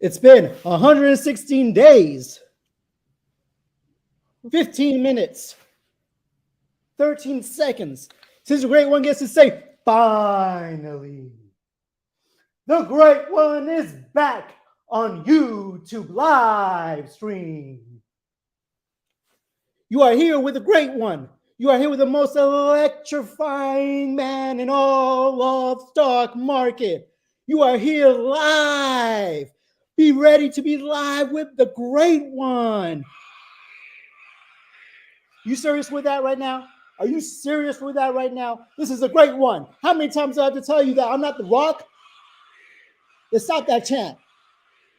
It's been 116 days, 15 minutes, 13 seconds since the great one gets to say, finally, the great one is back on YouTube live stream. You are here with the great one. You are here with the most electrifying man in all of stock market. You are here live. Be ready to be live with the great one. You serious with that right now? Are you serious with that right now? This is a great one. How many times do I have to tell you that I'm not the Rock? Then stop that chant.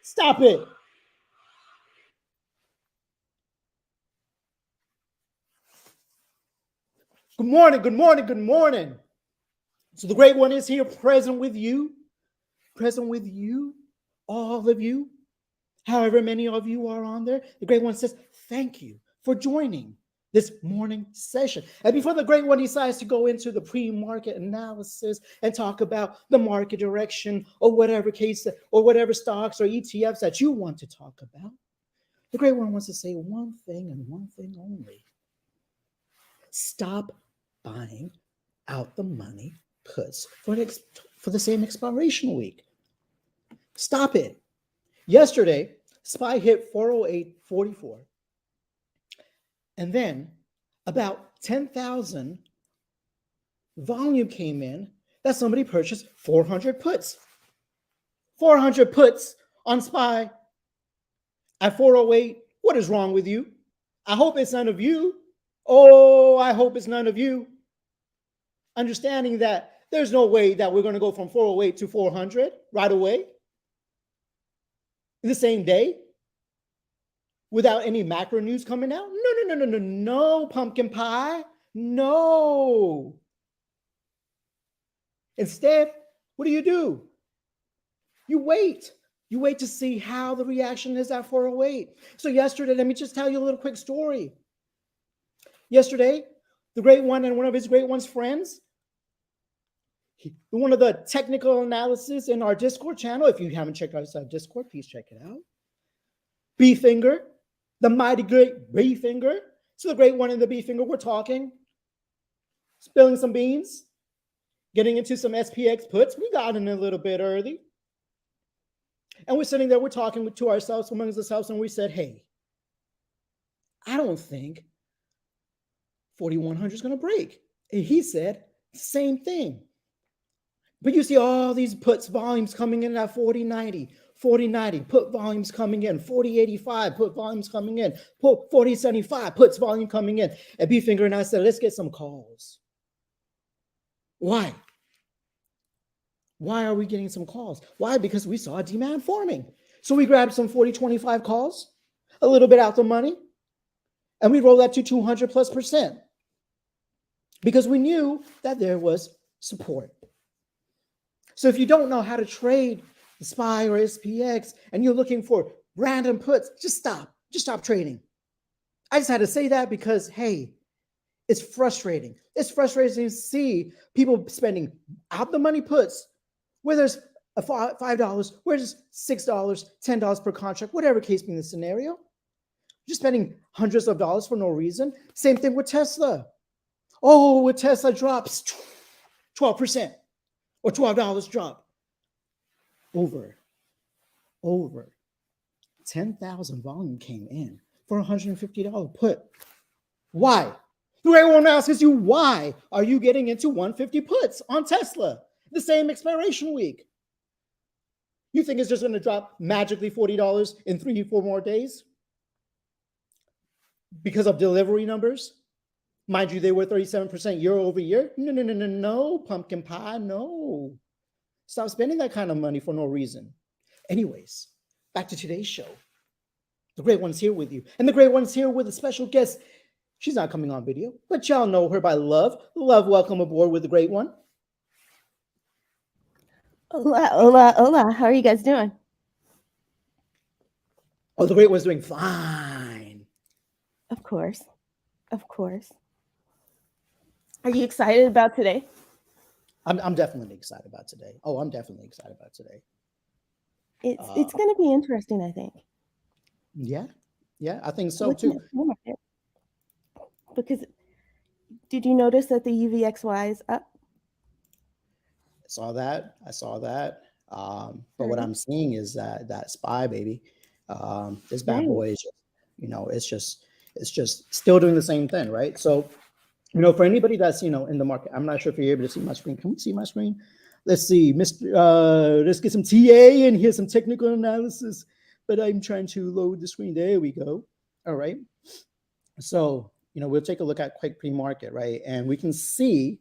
Stop it. Good morning, good morning, good morning. So the great one is here, present with you, all of you, however many of you are on there. The great one says, thank you for joining this morning session. And before the great one decides to go into the pre-market analysis and talk about the market direction or whatever case or whatever stocks or ETFs that you want to talk about, the great one wants to say one thing and one thing only. Stop buying out the money puts for the same expiration week. Stop it. Yesterday, SPY hit 408.44. And then about 10,000 volume came in that somebody purchased 400 puts. 400 puts on SPY at 408. What is wrong with you? I hope it's none of you. Oh, I hope it's none of you. Understanding that there's no way that we're going to go from 408 to 400 right away in the same day without any macro news coming out. No, pumpkin pie. No. Instead, what do? You wait. You wait to see how the reaction is at 408. So yesterday, let me just tell you a little quick story. Yesterday, the great one and one of his great one's friends, one of the technical analysis in our Discord channel. If you haven't checked out our Discord, please check it out. B Finger, the mighty great B Finger. So the great one and the B Finger, we're talking, spilling some beans, getting into some SPX puts. We got in a little bit early. And we're sitting there, we're talking to ourselves, amongst ourselves, and we said, hey, I don't think 4,100 is going to break. And he said, same thing. But you see all these puts volumes coming in at 40.90, 40.90, put volumes coming in, 40.85, put volumes coming in, 40.75, puts volume coming in. And B Finger and I said, let's get some calls. Why? Why are we getting some calls? Why? Because we saw a demand forming. So we grabbed some 40.25 calls, a little bit out the money, and we rolled that to 200+%. Because we knew that there was support. So if you don't know how to trade the SPY or SPX and you're looking for random puts, just stop. Just stop trading. I just had to say that because, hey, it's frustrating. It's frustrating to see people spending out the money puts where there's a $5, where there's $6, $10 per contract, whatever case being the scenario. You're spending hundreds of dollars for no reason. Same thing with Tesla. Oh, when Tesla drops 12%. Or $12 drop. Over 10,000 volume came in for $150 put. Why? The way one asks you, why are you getting into 150 puts on Tesla? The same expiration week. You think it's just going to drop magically $40 in 3-4 more days? Because of delivery numbers? Mind you, they were 37% year over year. No, pumpkin pie, no. Stop spending that kind of money for no reason. Anyways, back to today's show. The great one's here with you. And the great one's here with a special guest. She's not coming on video, but y'all know her by Love. Love, welcome aboard with the great one. Hola. How are you guys doing? Oh, the great one's doing fine. Of course. Are you excited about today? I'm definitely excited about today. Oh, I'm definitely excited about today. It's going to be interesting, I think. Yeah, I think so Looking too. at the market, because did you notice that the UVXY is up? I saw that. But what Right. I'm seeing is that SPY, baby, this bad Right. boy is just, it's just still doing the same thing, right? So, for anybody that's in the market, I'm not sure if you're able to see my screen. Can we see my screen? Let's see, Mr. Let's get some TA and here's some technical analysis. But I'm trying to load the screen. There we go. All right. So, we'll take a look at quick pre-market, right? And we can see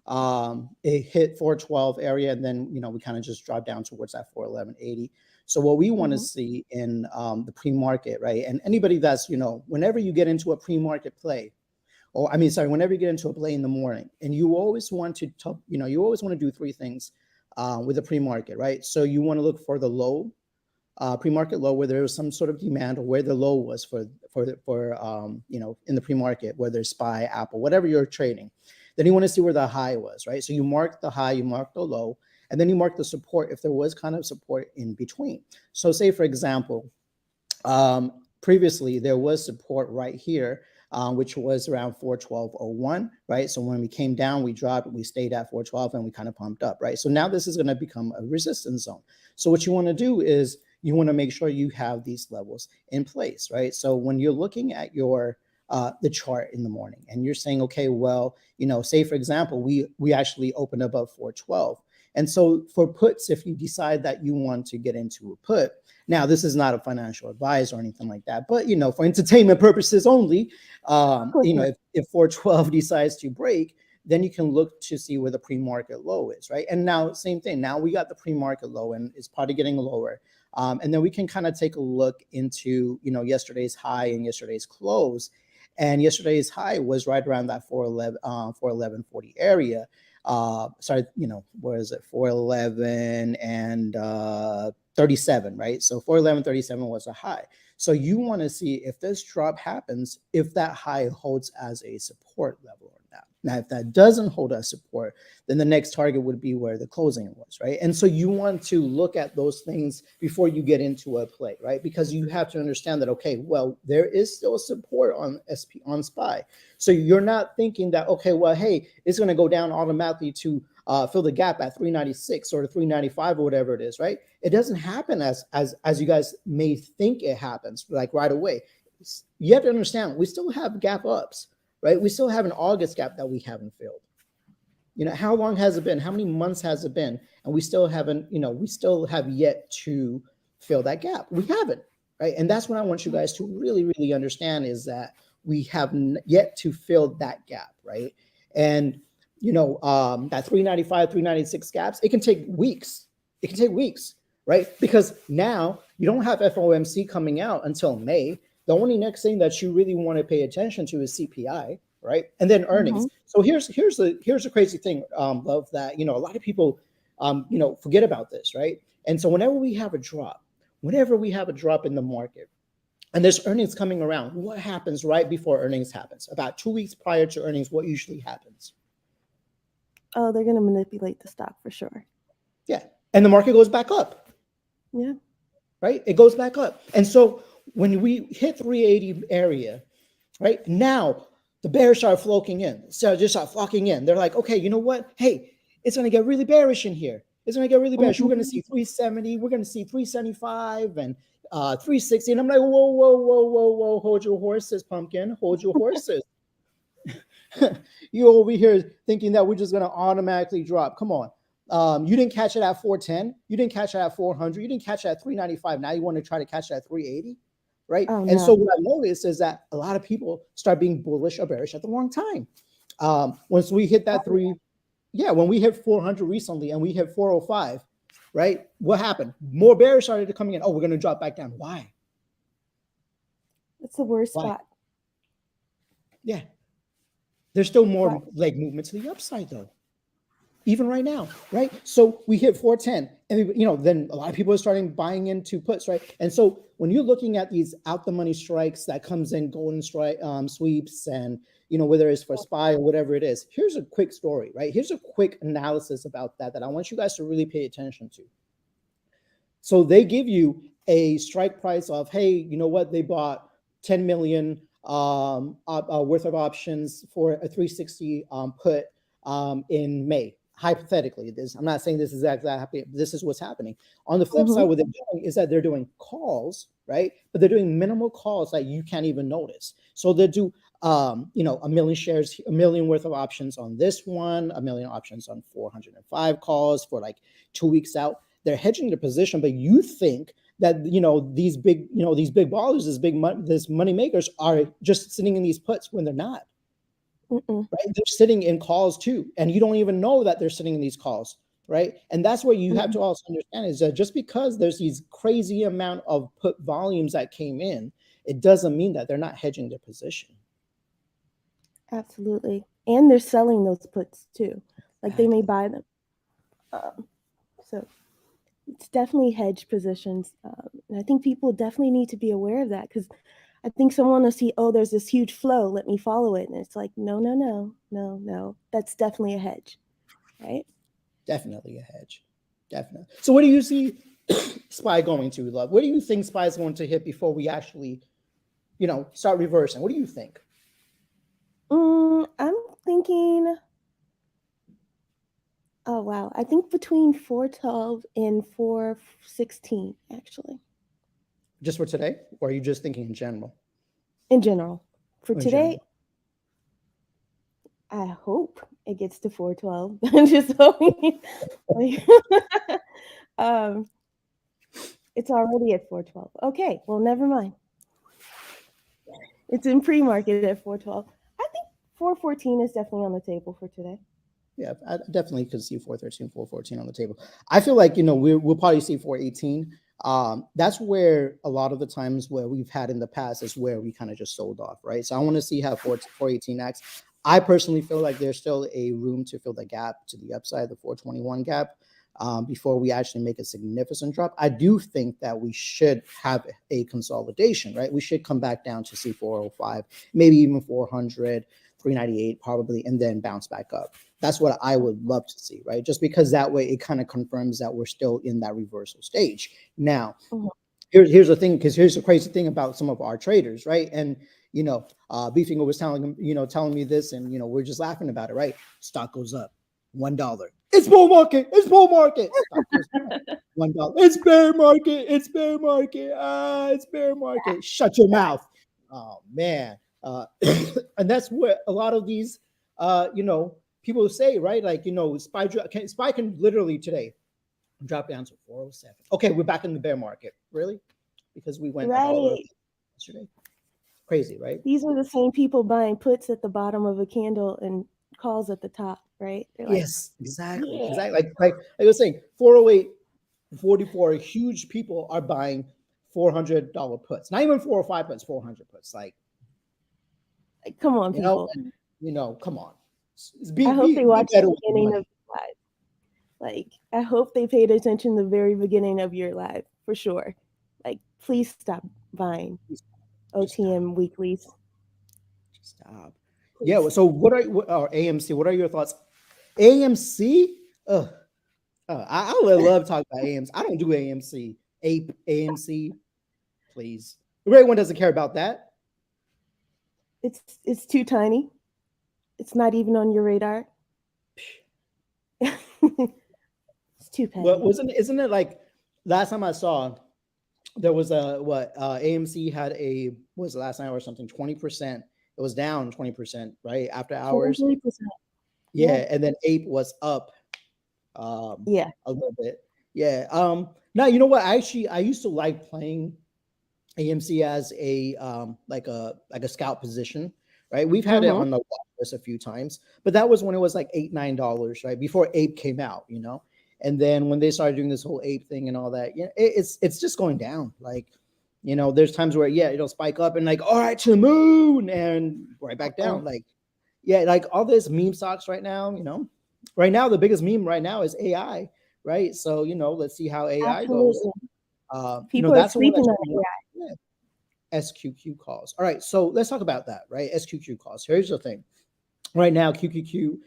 it hit 412 area, and then we kind of just dropped down towards that 411.80. So what we want to Mhm. see in the pre-market, right? And anybody that's whenever you get into a pre-market play, or I mean, sorry, whenever you get into a play in the morning, and you always want to you always want to do three things with a pre-market, right? So you want to look for the low, pre-market low, where there was some sort of demand, or where the low was for in the pre-market, whether it's SPY, Apple, whatever you're trading. Then you want to see where the high was, right? So you mark the high, you mark the low, and then you mark the support if there was kind of support in between. So say, for example, previously there was support right here, which was around 412.01, right? So when we came down, we dropped, we stayed at 412, and we kind of pumped up, right? So now this is going to become a resistance zone. So what you want to do is you want to make sure you have these levels in place, right? So when you're looking at your the chart in the morning, and you're saying, okay, well, say for example, we actually opened above 412. And so for puts, if you decide that you want to get into a put, now this is not a financial advice or anything like that, but for entertainment purposes only, Of course not. if 412 decides to break, then you can look to see where the pre-market low is, right? And now same thing. Now we got the pre-market low, and it's probably getting lower. And then we can kind of take a look into yesterday's high and yesterday's close. And yesterday's high was right around that 411.40 area. Sorry, where is it? 411 and 37, right? So 411.37 was a high. So you want to see if this drop happens, if that high holds as a support level or not. Now, if that doesn't hold as support, then the next target would be where the closing was, right? And so you want to look at those things before you get into a play, right? Because you have to understand that, okay, well, there is still support on SPY. So you're not thinking that, okay, well, hey, it's going to go down automatically to fill the gap at 396 or 395 or whatever it is, right? It doesn't happen as you guys may think it happens, like right away. You have to understand, we still have gap ups, right? We still have an August gap that we haven't filled. How long has it been? How many months has it been? And we still haven't, we still have yet to fill that gap. We haven't, right? And that's what I want you guys to really, really understand, is that we have yet to fill that gap, right? And that 395, 396 gaps, it can take weeks. It can take weeks, right? Because now you don't have FOMC coming out until May. The only next thing that you really want to pay attention to is CPI, right? And then earnings. Mhm. So here's the crazy thing, Love, that a lot of people forget about this, right? And so whenever we have a drop in the market, and there's earnings coming around, what happens right before earnings happens? About 2 weeks prior to earnings, what usually happens? Oh, they're going to manipulate the stock for sure. Yeah. And the market goes back up. Yeah. Right? It goes back up. And so when we hit 380 area, right, now the bears start flocking in. So just start flocking in. They're like, okay, you know what? Hey, it's going to get really bearish in here. It's going to get really bearish. We're going to see 370. We're going to see 375 and 360. And I'm like, whoa, whoa, whoa, whoa, whoa. Hold your horses, pumpkin. Hold your horses. You over here thinking that we're just going to automatically drop. Come on. You didn't catch it at 410. You didn't catch it at 400. You didn't catch it at 395. Now you want to try to catch it at 380, right? Oh, And no. so what I noticed is that a lot of people start being bullish or bearish at the wrong time. Once we hit that when we hit 400 recently and we hit 405, right? What happened? More bearish started coming in. Oh, we're going to drop back down. Why? It's the worst Why? spot. Yeah. There's still more Right. leg movement to the upside, though. Even right now, right? So we hit 410, and then a lot of people are starting buying into puts, right? And so when you're looking at these out the money strikes that comes in, golden strike sweeps, and whether it's for SPY or whatever it is, here's a quick story, right? Here's a quick analysis about that I want you guys to really pay attention to. So they give you a strike price of, hey, you know what? They bought 10 million worth of options for a 360 put in May. Hypothetically, I'm not saying this is exactly. This is what's happening. On the flip side, what they're doing is that they're doing calls, right? But they're doing minimal calls that you can't even notice. So they do, a million shares, a million worth of options on this one, a million options on 405 calls for like 2 weeks out. They're hedging the position, but you think that these big ballers, this money makers are just sitting in these puts when they're not. Mm-mm. Right? They're sitting in calls too, and you don't even know that they're sitting in these calls, right? And that's what you have to also understand is that just because there's these crazy amount of put volumes that came in, it doesn't mean that they're not hedging their position. Absolutely. And they're selling those puts too. Like they may buy them. So it's definitely hedged positions. And I think people definitely need to be aware of that because I think someone will see, oh, there's this huge flow. Let me follow it. And it's like, no. That's definitely a hedge, right? Definitely a hedge. Definitely. So what do you see SPY going to, Love? What do you think SPY is going to hit before we actually, start reversing? What do you think? I'm thinking, oh, wow. I think between 412 and 416, actually. Just for today? Or are you just thinking in general? In general. For In today, general. I hope it gets to 412. Just hoping. It's already at 412. Okay, well, never mind. It's in pre-market at 412. I think 414 is definitely on the table for today. Yeah, I definitely could see 413, 414 on the table. I feel like, we'll probably see 418. That's where a lot of the times where we've had in the past is where we kind of just sold off, right? So I want to see how 418 acts. I personally feel like there's still a room to fill the gap to the upside, the 421 gap, before we actually make a significant drop. I do think that we should have a consolidation, right? We should come back down to see 405, maybe even 400, 398 probably, and then bounce back up. That's what I would love to see, right? Just because that way it kind of confirms that we're still in that reversal stage. Now, here's the thing, because here's the crazy thing about some of our traders, right? And Beefinger was telling me this, and we're just laughing about it, right? Stock goes up $1. It's bull market. It's bull market. Stock goes down $1. It's bear market. It's bear market. It's bear market. Shut your mouth. Oh man. And that's what a lot of these people say, right? Like, SPY can literally today drop down to 407. Okay, we're back in the bear market. Really? Because we went $1 yesterday. Crazy, right? These are the same people buying puts at the bottom of a candle and calls at the top, right? They're like, yes, exactly. Yeah. Exactly. Like I was saying, 408, 44 huge people are buying $400 puts. Not even 405 puts, 400 puts. Like come on, people. Come on. I hope they watched the beginning of live. Like, I hope they paid attention to the very beginning of your live for sure. Like, please stop buying OTM weeklies. Stop. Please. Yeah. So what are AMC? What are your thoughts? AMC? I love talking about AMC. I don't do AMC. AMC, please. The great one doesn't care about that. It's too tiny. It's not even on your radar. It's too petty. Well, isn't it like last time I saw there was AMC had was the last night or something 20%. It was down 20%, right? After hours. 20%. Yeah, and then Ape was up a little bit. Yeah. Now you know what? I used to like playing AMC as a like a scout position, right? We've had it on the watch list a few times, but that was when it was like $8, $9, right? Before Ape came out, And then when they started doing this whole Ape thing and all that, it's just going down. Like, there's times where it'll spike up and like, all right, to the moon, and right back down. Like, like all this meme stocks right now, right now the biggest meme right now is AI, right? So let's see how AI goes. People are sleeping on AI. Yeah. SQQ calls. All right, so let's talk about that, right? SQQ calls. Here's the thing. Right now, QQQ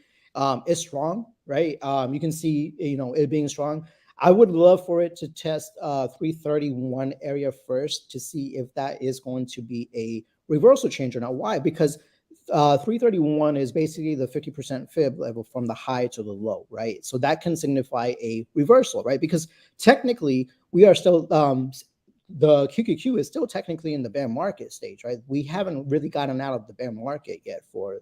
is strong, right? You can see, it being strong. I would love for it to test 331 area first to see if that is going to be a reversal change or not. Why? Because 331 is basically the 50% fib level from the high to the low, right? So that can signify a reversal, right? Because technically we are still the QQQ is still technically in the bear market stage, right? We haven't really gotten out of the bear market yet for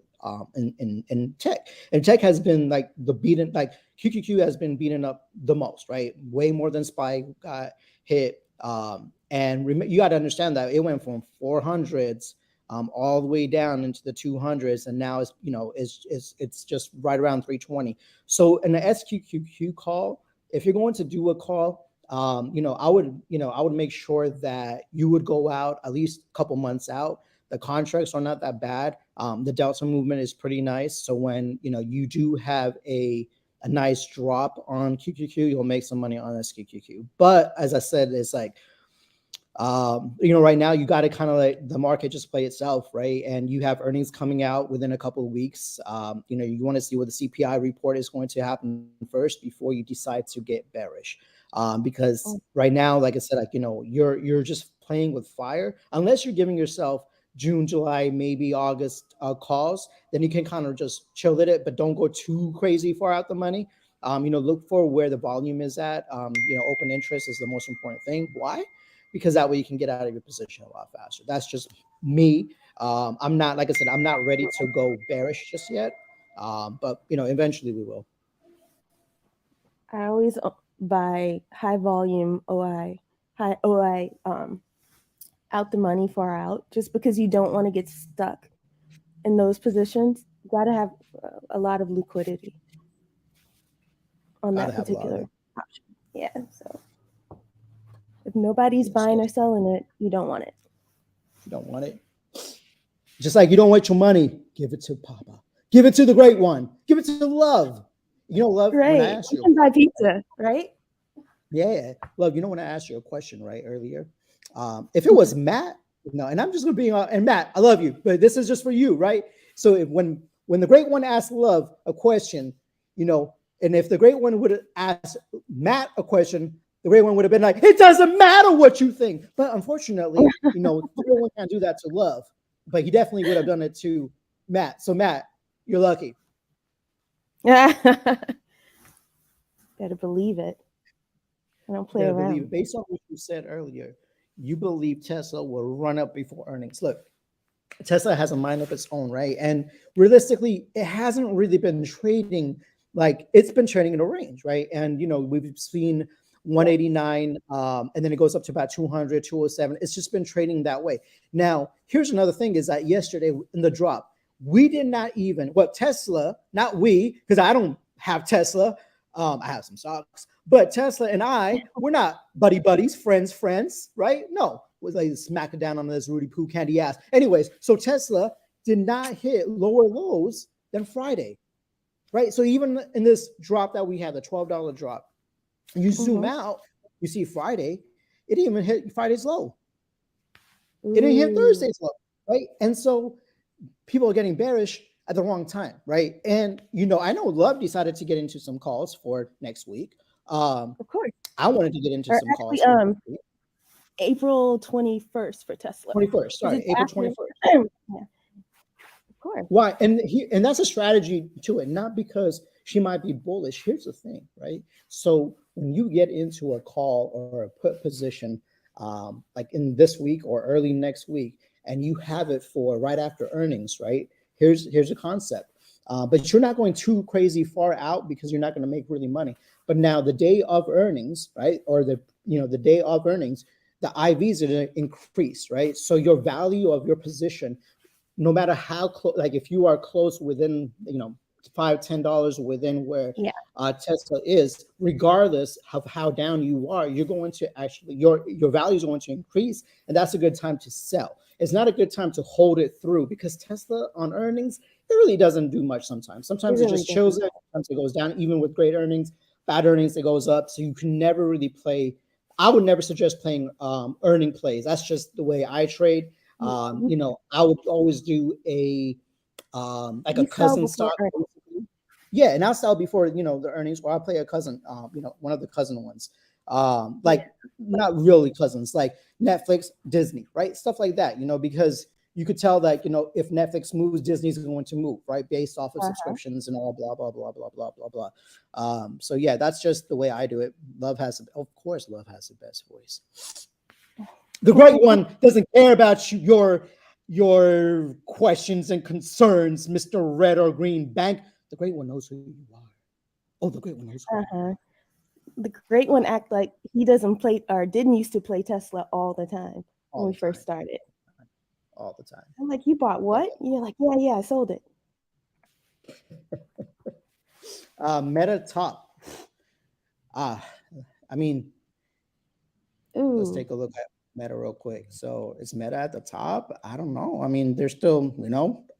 in tech, and tech has been like the beaten, like QQQ has been beaten up the most, right? Way more than SPY got hit. And you got to understand that it went from 400s all the way down into the 200s, and now it's it's just right around 320. So in the SQQQ call, if you're going to do a call, I would make sure that you would go out at least a couple months out. The contracts are not that bad. The delta movement is pretty nice. So when you do have a nice drop on QQQ, you'll make some money on SQQQ. But as I said, it's like right now you got to kind of let the market just play itself, right? And you have earnings coming out within a couple of weeks. You want to see what the CPI report is going to happen first before you decide to get bearish. Because right now, like I said, you're just playing with fire. Unless you're giving yourself June, July, maybe August calls, then you can kind of just chill at it, but don't go too crazy far out the money. Look for where the volume is at. Open interest is the most important thing. Why? Because that way you can get out of your position a lot faster. That's just me. I'm not, like I said, I'm not ready to go bearish just yet. But eventually we will. I always buy high volume high OI out the money far out, just because you don't want to get stuck in those positions. You got to have a lot of liquidity on that particular option. Yeah. So if nobody's buying or selling it, you don't want it. You don't want it. Just like you don't want your money, give it to Papa. Give it to the great one. Give it to Love. Love, right. When I asked you can buy pizza, right? Yeah. Love, when I asked you a question, right, earlier, if it was Matt, and I'm just going to be on, and Matt, I love you, but this is just for you, right? So when the great one asked Love a question, and if the great one would have asked Matt a question, the great one would have been like, it doesn't matter what you think. But unfortunately, the great one can't do that to Love, but he definitely would have done it to Matt. So Matt, you're lucky. Better believe it. I don't play around. Believe it. Based on what you said earlier, you believe Tesla will run up before earnings. Look, Tesla has a mind of its own, right? And realistically, it hasn't really been trading like it's been trading in a range, right? And we've seen 189, and then it goes up to about 200, 207. It's just been trading that way. Now, here's another thing: is that yesterday in the drop, we did not even Tesla, not we, because I don't have Tesla. I have some stocks, but Tesla and I, we're not buddies, friends, right? No, was like smacking down on this Rudy Poo candy ass. Anyways, so Tesla did not hit lower lows than Friday, right? So even in this drop that we had, the $12 drop, you zoom out, you see Friday, it didn't even hit Friday's low. It didn't hit Thursday's low, right? And so people are getting bearish at the wrong time, right? And I know Love decided to get into some calls for next week. Of course, I wanted to get into some calls. April 21st for Tesla. 21st, sorry, April 21st. Yeah, of course. Why? And that's a strategy to it, not because she might be bullish. Here's the thing, right? So when you get into a call or a put position, like in this week or early next week, and you have it for right after earnings, right? Here's a concept. But you're not going too crazy far out because you're not going to make really money. But now the day of earnings, right? Or the day of earnings, the IVs are going to increase, right? So your value of your position, no matter how close, like if you are close within, $5-10 within where Tesla is, regardless of how down you are, you're going to actually, your value is going to increase. And that's a good time to sell. It's not a good time to hold it through because Tesla on earnings, it really doesn't do much sometimes. Sometimes it just shows it, sometimes it goes down, even with great earnings, bad earnings, it goes up. So you can never really play. I would never suggest playing earning plays. That's just the way I trade. I would always do a like a cousin stock. Yeah, and I'll sell before the earnings, or I'll play a cousin, one of the cousin ones, like not really cousins, like Netflix, Disney, right? Stuff like that, because you could tell that if Netflix moves, Disney's going to move, right, based off of subscriptions and all blah blah blah blah blah blah blah. So yeah, that's just the way I do it. Of course, Love has the best voice. The great one doesn't care about your questions and concerns, Mr. Red or Green Bank. The great one knows who you are. Oh, the great one knows who you are. The great one act like he doesn't play or didn't used to play Tesla all the time when we first started. All the time. I'm like, you bought what? You're like, yeah, I sold it. Meta top. I mean, let's take a look at Meta real quick. So is Meta at the top? I don't know. I mean, there's still,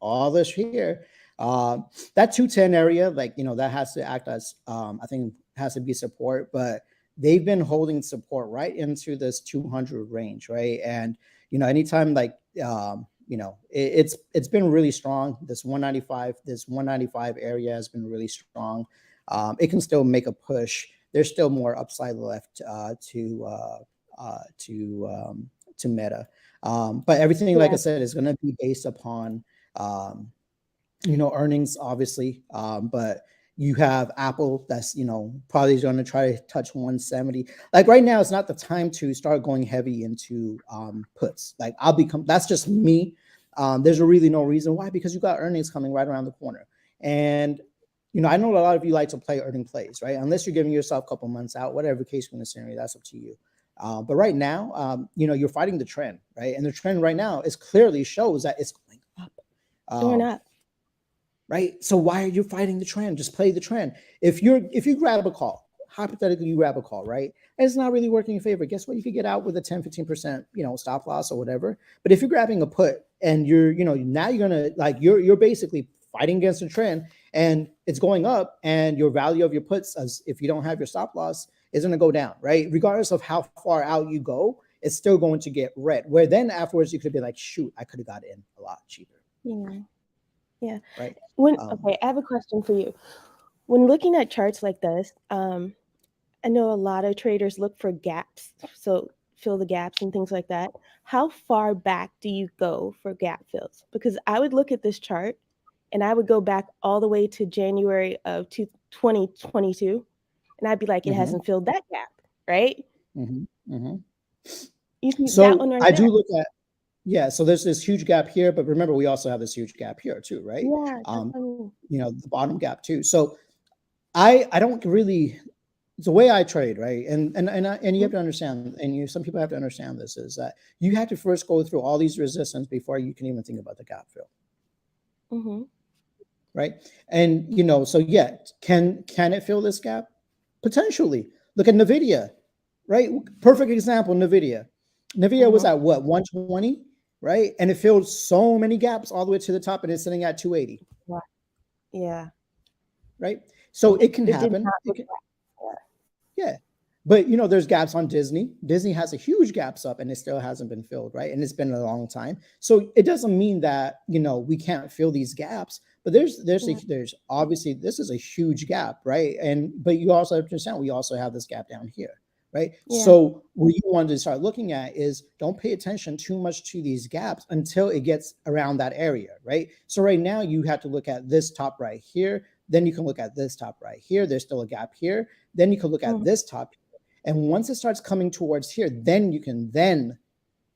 all this here. That 210 area, that has to act as, I think has to be support, but they've been holding support right into this 200 range, right? And, anytime it's been really strong. This 195 area has been really strong. It can still make a push. There's still more upside left to Meta. But everything, like I said, is going to be based upon, earnings, obviously. But you have Apple that's, probably going to try to touch 170. Like right now, it's not the time to start going heavy into puts. Like that's just me. There's really no reason why, because you got earnings coming right around the corner. And, I know a lot of you like to play earning plays, right? Unless you're giving yourself a couple months out, whatever case in the scenario, that's up to you. But right now, you're fighting the trend, right? And the trend right now is clearly shows that it's going up. Going up. Right? So why are you fighting the trend? Just play the trend. If you grab a call, hypothetically you grab a call, right? And it's not really working in favor. Guess what? You could get out with a 10, 15%, stop loss or whatever. But if you're grabbing a put and now you're gonna you're basically fighting against the trend and it's going up, and your value of your puts, as if you don't have your stop loss, is going to go down, right? Regardless of how far out you go, it's still going to get red. Where then afterwards you could be like, shoot, I could have got in a lot cheaper. Yeah. Right. Okay, I have a question for you. When looking at charts like this, I know a lot of traders look for gaps, so fill the gaps and things like that. How far back do you go for gap fills? Because I would look at this chart and I would go back all the way to January of 2022, and I'd be like, it hasn't filled that gap, right? You see that one right there? I do look at, so there's this huge gap here, but remember, we also have this huge gap here too, right? Yeah. The bottom gap too. So I don't really, it's the way I trade, right? And you have to understand, and some people have to understand this, is that you have to first go through all these resistance before you can even think about the gap fill. Right? And so yeah, can it fill this gap? Potentially. Look at NVIDIA, right? Perfect example, NVIDIA. NVIDIA was at what, 120, right? And it filled so many gaps all the way to the top, and it's sitting at 280. Yeah. Right? So it can happen. Yeah. But there's gaps on Disney. Disney has a huge gaps up and it still hasn't been filled, right? And it's been a long time. So it doesn't mean that we can't fill these gaps, but there's obviously, this is a huge gap, right? But you also have to understand, we also have this gap down here, right? So what you want to start looking at is, don't pay attention too much to these gaps until it gets around that area, right? So right now you have to look at this top right here. Then you can look at this top right here. There's still a gap here. Then you can look at this top. And once it starts coming towards here, then you can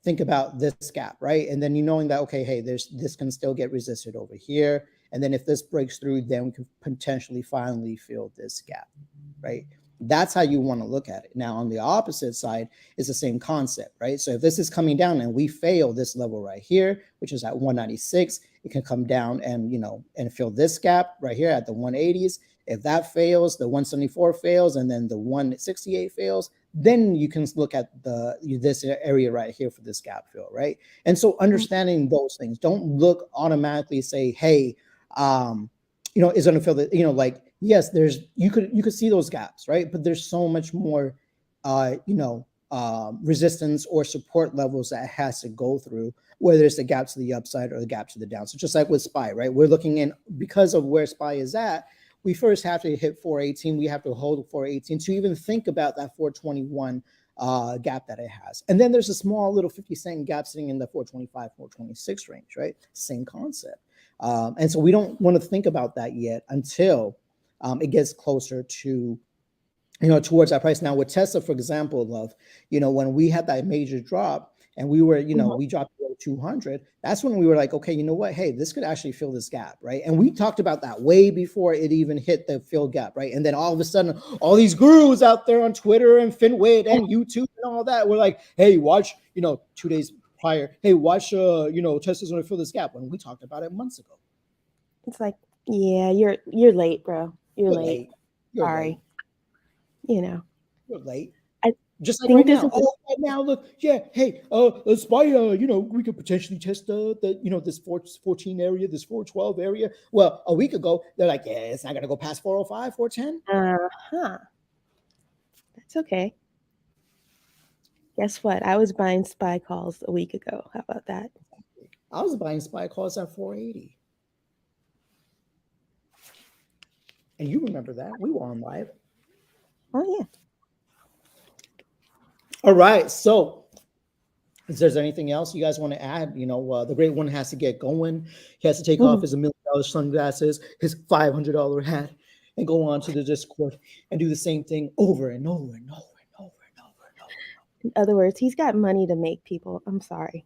think about this gap, right? And then knowing that, okay, hey, this can still get resisted over here. And then if this breaks through, then we can potentially finally fill this gap, right? That's how you want to look at it. Now, on the opposite side is the same concept, right? So if this is coming down and we fail this level right here, which is at 196, it can come down and, and fill this gap right here at the 180s. If that fails, the 174 fails, and then the 168 fails, then you can look at this area right here for this gap fill, right? And so understanding those things, don't look automatically say, hey, is going to fill the, yes, you could see those gaps, right? But there's so much more, resistance or support levels that it has to go through, whether it's the gap to the upside or the gap to the downside. So just like with SPY, right? We're looking in, because of where SPY is at, we first have to hit 418. We have to hold 418 to even think about that 421 gap that it has. And then there's a small little 50-cent gap sitting in the 425, 426 range, right? Same concept. And so we don't want to think about that yet until it gets closer to, towards that price. Now with Tesla, for example, love, when we had that major drop and we were, we dropped below 200, that's when we were like, okay, you know what? Hey, this could actually fill this gap, right? And we talked about that way before it even hit the fill gap, right? And then all of a sudden, all these gurus out there on Twitter and Finwit and YouTube and all that were like, hey, watch, 2 days prior, hey, watch, Tesla's gonna fill this gap, when we talked about it months ago. It's like, yeah, you're late, bro. You're late. You're Sorry. late. You're late. I just like think right this now. is Oh, right now, look, yeah, hey, let's buy, we could potentially test this 414 area, this 412 area. Well, a week ago, they're like, yeah, it's not gonna go past 405, 410. That's okay. Guess what? I was buying SPY calls a week ago. How about that? I was buying SPY calls at 480. And you remember that. We were on live. Oh, yeah. All right. So, is there anything else you guys want to add? The great one has to get going. He has to take off his $1 million sunglasses, his $500 hat, and go on to the Discord and do the same thing over and over and over and over and over and over. In other words, he's got money to make, people. I'm sorry.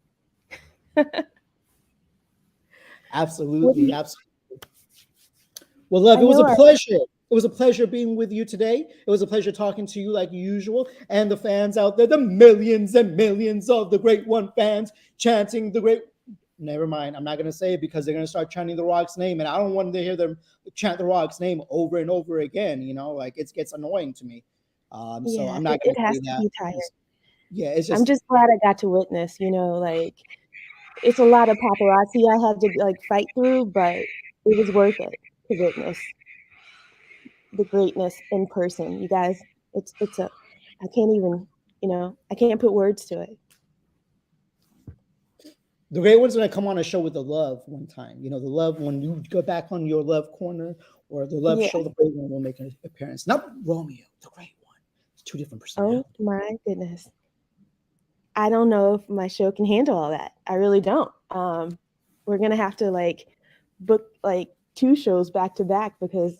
Absolutely. Absolutely. Well, love, it was a pleasure. It was a pleasure being with you today. It was a pleasure talking to you like usual. And the fans out there, the millions and millions of the Great One fans chanting the great. Never mind. I'm not going to say it because they're going to start chanting The Rock's name. And I don't want to hear them chant The Rock's name over and over again. It gets annoying to me. So I'm not going to say that. Be tired. Yeah, it's just. I'm just glad I got to witness, it's a lot of paparazzi I had to fight through, but it was worth it to witness the greatness in person. You guys, I can't even, I can't put words to it. The Great One's going to come on a show with the Love one time. The Love, when you go back on your Love corner or the Love show, the Great One will make an appearance. Not Romeo, the Great One. It's two different personalities. Oh my goodness. I don't know if my show can handle all that. I really don't. We're going to have to book 2 shows back to back, because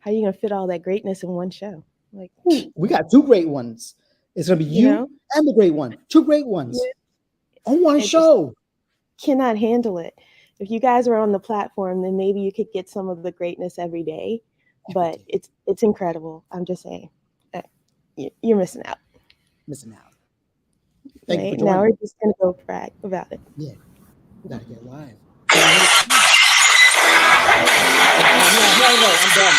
how are you going to fit all that greatness in one show? We got 2 great ones. It's going to be you and the Great One. 2 great ones on one show. Cannot handle it. If you guys are on the platform, then maybe you could get some of the greatness every day. But it's incredible. I'm just saying, you're missing out. Thank you for joining. Now we're just gonna go brag about it. Yeah, we gotta get live. No, I'm done.